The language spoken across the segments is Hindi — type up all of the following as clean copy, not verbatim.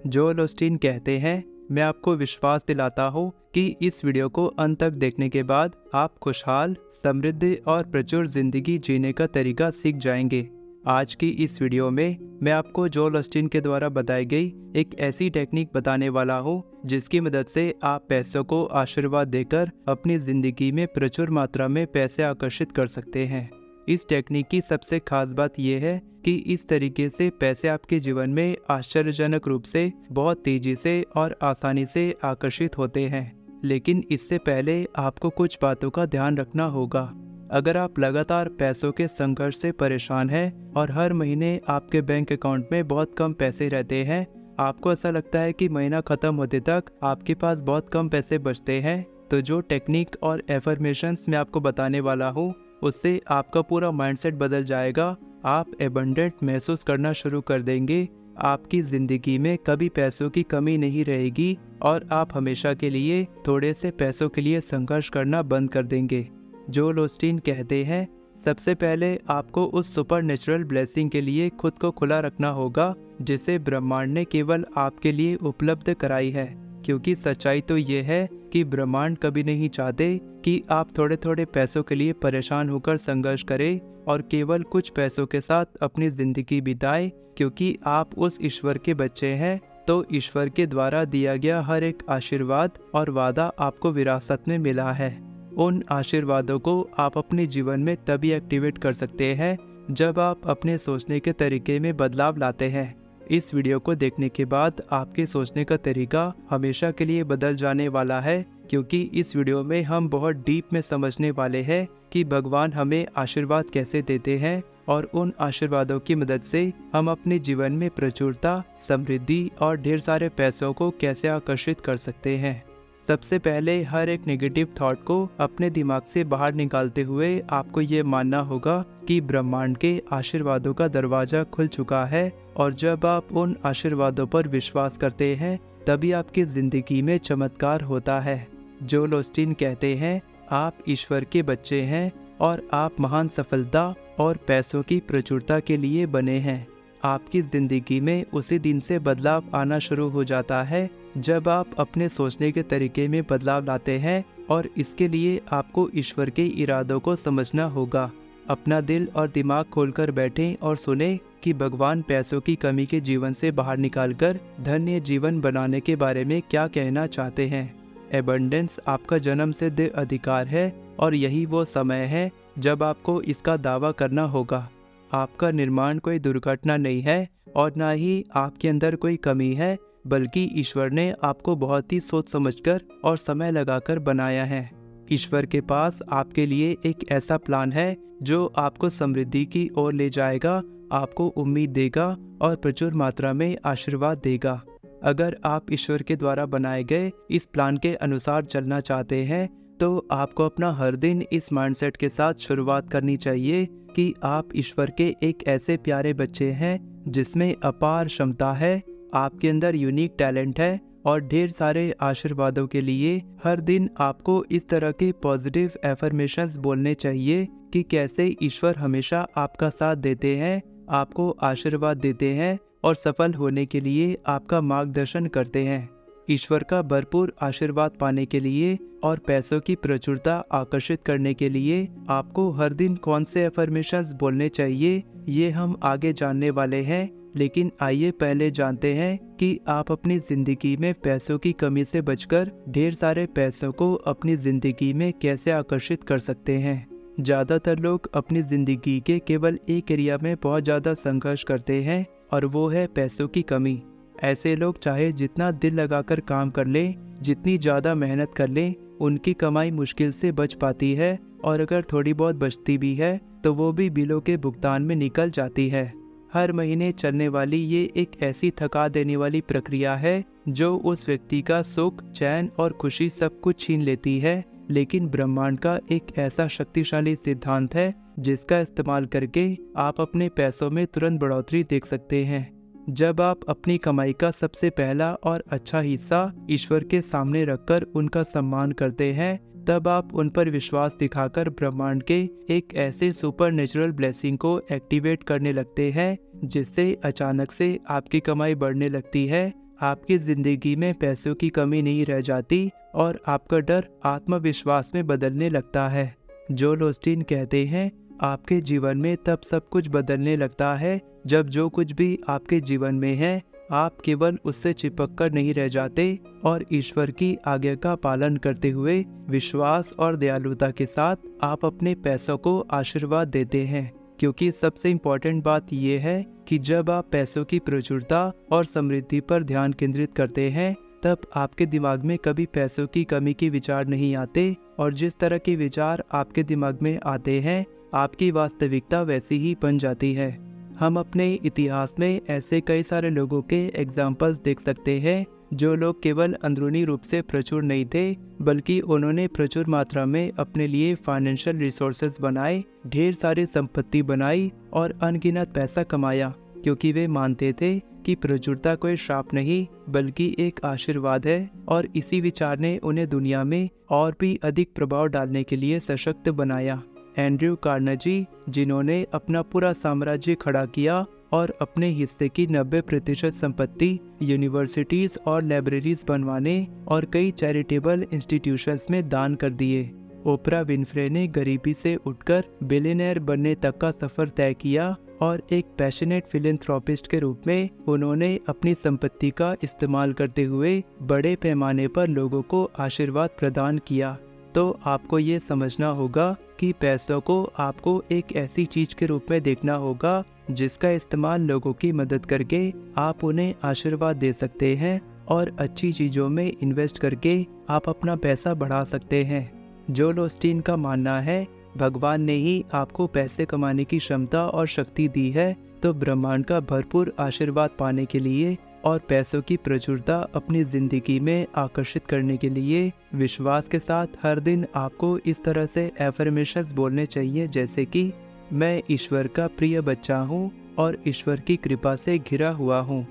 जोएल ओस्टीन कहते हैं, मैं आपको विश्वास दिलाता हूँ कि इस वीडियो को अंत तक देखने के बाद आप खुशहाल, समृद्ध और प्रचुर जिंदगी जीने का तरीका सीख जाएंगे। आज की इस वीडियो में मैं आपको जोएल ओस्टीन के द्वारा बताई गई एक ऐसी टेक्निक बताने वाला हूँ जिसकी मदद से आप पैसों को आशीर्वाद देकर अपनी जिंदगी में प्रचुर मात्रा में पैसे आकर्षित कर सकते हैं। इस टेक्निक की सबसे खास बात यह है कि इस तरीके से पैसे आपके जीवन में आश्चर्यजनक रूप से बहुत तेजी से और आसानी से आकर्षित होते हैं। लेकिन इससे पहले आपको कुछ बातों का ध्यान रखना होगा। अगर आप लगातार पैसों के संघर्ष से परेशान हैं और हर महीने आपके बैंक अकाउंट में बहुत कम पैसे रहते हैं, आपको ऐसा लगता है कि महीना खत्म होते तक आपके पास बहुत कम पैसे बचते हैं, तो जो टेक्निक और एफर्मेशंस मैं आपको बताने वाला हूँ उससे आपका पूरा माइंडसेट बदल जाएगा। आप एबंडेंट महसूस करना शुरू कर देंगे। आपकी ज़िंदगी में कभी पैसों की कमी नहीं रहेगी और आप हमेशा के लिए थोड़े से पैसों के लिए संघर्ष करना बंद कर देंगे। जोएल ओस्टीन कहते हैं, सबसे पहले आपको उस सुपर नेचुरल ब्लेसिंग के लिए खुद को खुला रखना होगा जिसे ब्रह्मांड ने केवल आपके लिए उपलब्ध कराई है। क्योंकि सच्चाई तो ये है कि ब्रह्मांड कभी नहीं चाहते कि आप थोड़े थोड़े पैसों के लिए परेशान होकर संघर्ष करें और केवल कुछ पैसों के साथ अपनी जिंदगी बिताएं। क्योंकि आप उस ईश्वर के बच्चे हैं, तो ईश्वर के द्वारा दिया गया हर एक आशीर्वाद और वादा आपको विरासत में मिला है। उन आशीर्वादों को आप अपने जीवन में तभी एक्टिवेट कर सकते हैं जब आप अपने सोचने के तरीके में बदलाव लाते हैं। इस वीडियो को देखने के बाद आपके सोचने का तरीका हमेशा के लिए बदल जाने वाला है, क्योंकि इस वीडियो में हम बहुत डीप में समझने वाले हैं कि भगवान हमें आशीर्वाद कैसे देते हैं और उन आशीर्वादों की मदद से हम अपने जीवन में प्रचुरता, समृद्धि और ढेर सारे पैसों को कैसे आकर्षित कर सकते हैं। सबसे पहले हर एक नेगेटिव थॉट को अपने दिमाग से बाहर निकालते हुए आपको ये मानना होगा कि ब्रह्मांड के आशीर्वादों का दरवाजा खुल चुका है, और जब आप उन आशीर्वादों पर विश्वास करते हैं तभी आपकी जिंदगी में चमत्कार होता है। जोएल ओस्टीन कहते हैं, आप ईश्वर के बच्चे हैं और आप महान सफलता और पैसों की प्रचुरता के लिए बने हैं। आपकी ज़िंदगी में उसी दिन से बदलाव आना शुरू हो जाता है जब आप अपने सोचने के तरीके में बदलाव लाते हैं, और इसके लिए आपको ईश्वर के इरादों को समझना होगा। अपना दिल और दिमाग खोलकर बैठें और सुने कि भगवान पैसों की कमी के जीवन से बाहर निकालकर धन्य जीवन बनाने के बारे में क्या कहना चाहते हैं। एबंडेंस आपका जन्म सिद्ध अधिकार है और यही वो समय है जब आपको इसका दावा करना होगा। आपका निर्माण कोई दुर्घटना नहीं है और ना ही आपके अंदर कोई कमी है, बल्कि ईश्वर ने आपको बहुत ही सोच समझकर और समय लगाकर बनाया है। ईश्वर के पास आपके लिए एक ऐसा प्लान है जो आपको समृद्धि की ओर ले जाएगा, आपको उम्मीद देगा और प्रचुर मात्रा में आशीर्वाद देगा। अगर आप ईश्वर के द्वारा बनाए गए इस प्लान के अनुसार चलना चाहते हैं, तो आपको अपना हर दिन इस माइंडसेट के साथ शुरुआत करनी चाहिए कि आप ईश्वर के एक ऐसे प्यारे बच्चे हैं जिसमें अपार क्षमता है, आपके अंदर यूनिक टैलेंट है और ढेर सारे आशीर्वादों के लिए हर दिन आपको इस तरह के पॉजिटिव एफर्मेशंस बोलने चाहिए कि कैसे ईश्वर हमेशा आपका साथ देते हैं, आपको आशीर्वाद देते हैं और सफल होने के लिए आपका मार्गदर्शन करते हैं। ईश्वर का भरपूर आशीर्वाद पाने के लिए और पैसों की प्रचुरता आकर्षित करने के लिए आपको हर दिन कौन से एफर्मेशंस बोलने चाहिए, ये हम आगे जानने वाले हैं। लेकिन आइए पहले जानते हैं कि आप अपनी ज़िंदगी में पैसों की कमी से बचकर ढेर सारे पैसों को अपनी ज़िंदगी में कैसे आकर्षित कर सकते हैं। ज़्यादातर लोग अपनी ज़िंदगी के केवल एक एरिया में बहुत ज़्यादा संघर्ष करते हैं, और वो है पैसों की कमी। ऐसे लोग चाहे जितना दिल लगाकर काम कर लें, जितनी ज़्यादा मेहनत कर लें, उनकी कमाई मुश्किल से बच पाती है, और अगर थोड़ी बहुत बचती भी है तो वो भी बिलों के भुगतान में निकल जाती है। हर महीने चलने वाली ये एक ऐसी थका देने वाली प्रक्रिया है जो उस व्यक्ति का सुख, चैन और खुशी सब कुछ छीन लेती है। लेकिन ब्रह्मांड का एक ऐसा शक्तिशाली सिद्धांत है जिसका इस्तेमाल करके आप अपने पैसों में तुरंत बढ़ोतरी देख सकते हैं। जब आप अपनी कमाई का सबसे पहला और अच्छा हिस्सा ईश्वर के सामने रखकर उनका सम्मान करते हैं, तब आप उन पर विश्वास दिखाकर ब्रह्मांड के एक ऐसे सुपर नेचुरल ब्लेसिंग को एक्टिवेट करने लगते हैं जिससे अचानक से आपकी कमाई बढ़ने लगती है, आपकी ज़िंदगी में पैसों की कमी नहीं रह जाती और आपका डर आत्मविश्वास में बदलने लगता है। जोएल ओस्टीन कहते हैं, आपके जीवन में तब सब कुछ बदलने लगता है जब जो कुछ भी आपके जीवन में है आप केवल उससे चिपक कर नहीं रह जाते और ईश्वर की आज्ञा का पालन करते हुए विश्वास और दयालुता के साथ आप अपने पैसों को आशीर्वाद देते हैं। क्योंकि सबसे इम्पोर्टेंट बात यह है कि जब आप पैसों की प्रचुरता और समृद्धि पर ध्यान केंद्रित करते हैं तब आपके दिमाग में कभी पैसों की कमी के विचार नहीं आते और जिस तरह के विचार आपके दिमाग में आते हैं आपकी वास्तविकता वैसी ही बन जाती है। हम अपने इतिहास में ऐसे कई सारे लोगों के एग्जाम्पल्स देख सकते हैं जो लोग केवल अंदरूनी रूप से प्रचुर नहीं थे बल्कि उन्होंने प्रचुर मात्रा में अपने लिए फाइनेंशियल रिसोर्सेज बनाए, ढेर सारी संपत्ति बनाई और अनगिनत पैसा कमाया, क्योंकि वे मानते थे कि प्रचुरता कोई श्राप नहीं बल्कि एक आशीर्वाद है। और इसी विचार ने उन्हें दुनिया में और भी अधिक प्रभाव डालने के लिए सशक्त बनाया। एंड्रयू कार्नेजी, जिन्होंने अपना पूरा साम्राज्य खड़ा किया और अपने हिस्से की 90% संपत्ति यूनिवर्सिटीज और लाइब्रेरीज बनवाने और कई चैरिटेबल इंस्टीट्यूशंस में दान कर दिए। ओपरा विनफ्रे ने गरीबी से उठकर बिलियनर बनने तक का सफर तय किया और एक पैशनेट फिलैंथ्रोपिस्ट के रूप में उन्होंने अपनी संपत्ति का इस्तेमाल करते हुए बड़े पैमाने पर लोगों को आशीर्वाद प्रदान किया। तो आपको ये समझना होगा कि पैसों को आपको एक ऐसी चीज के रूप में देखना होगा जिसका इस्तेमाल लोगों की मदद करके आप उन्हें आशीर्वाद दे सकते हैं और अच्छी चीजों में इन्वेस्ट करके आप अपना पैसा बढ़ा सकते हैं। जोएल ओस्टीन का मानना है, भगवान ने ही आपको पैसे कमाने की क्षमता और शक्ति दी है, तो ब्रह्मांड का भरपूर आशीर्वाद पाने के लिए और पैसों की प्रचुरता अपनी जिंदगी में आकर्षित करने के लिए विश्वास के साथ हर दिन आपको इस तरह से एफर्मेशंस बोलने चाहिए, जैसे कि मैं ईश्वर का प्रिय बच्चा हूँ और ईश्वर की कृपा से घिरा हुआ हूँ।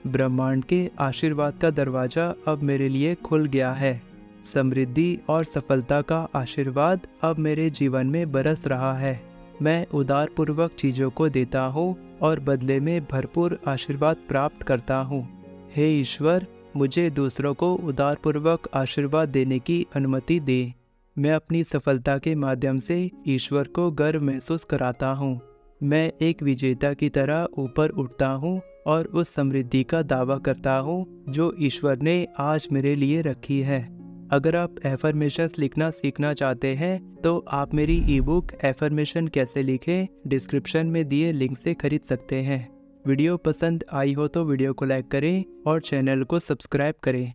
ब्रह्मांड के आशीर्वाद का दरवाजा अब मेरे लिए खुल गया है। समृद्धि और सफलता का आशीर्वाद अब मेरे जीवन में बरस रहा है। मैं उदारपूर्वक चीज़ों को देता हूँ और बदले में भरपूर आशीर्वाद प्राप्त करता हूँ। हे ईश्वर, मुझे दूसरों को उदारपूर्वक आशीर्वाद देने की अनुमति दे। मैं अपनी सफलता के माध्यम से ईश्वर को गर्व महसूस कराता हूँ। मैं एक विजेता की तरह ऊपर उठता हूँ और उस समृद्धि का दावा करता हूँ जो ईश्वर ने आज मेरे लिए रखी है। अगर आप एफर्मेशंस लिखना सीखना चाहते हैं तो आप मेरी ई बुक एफर्मेशन कैसे लिखें डिस्क्रिप्शन में दिए लिंक से खरीद सकते हैं। वीडियो पसंद आई हो तो वीडियो को लाइक करें और चैनल को सब्सक्राइब करें।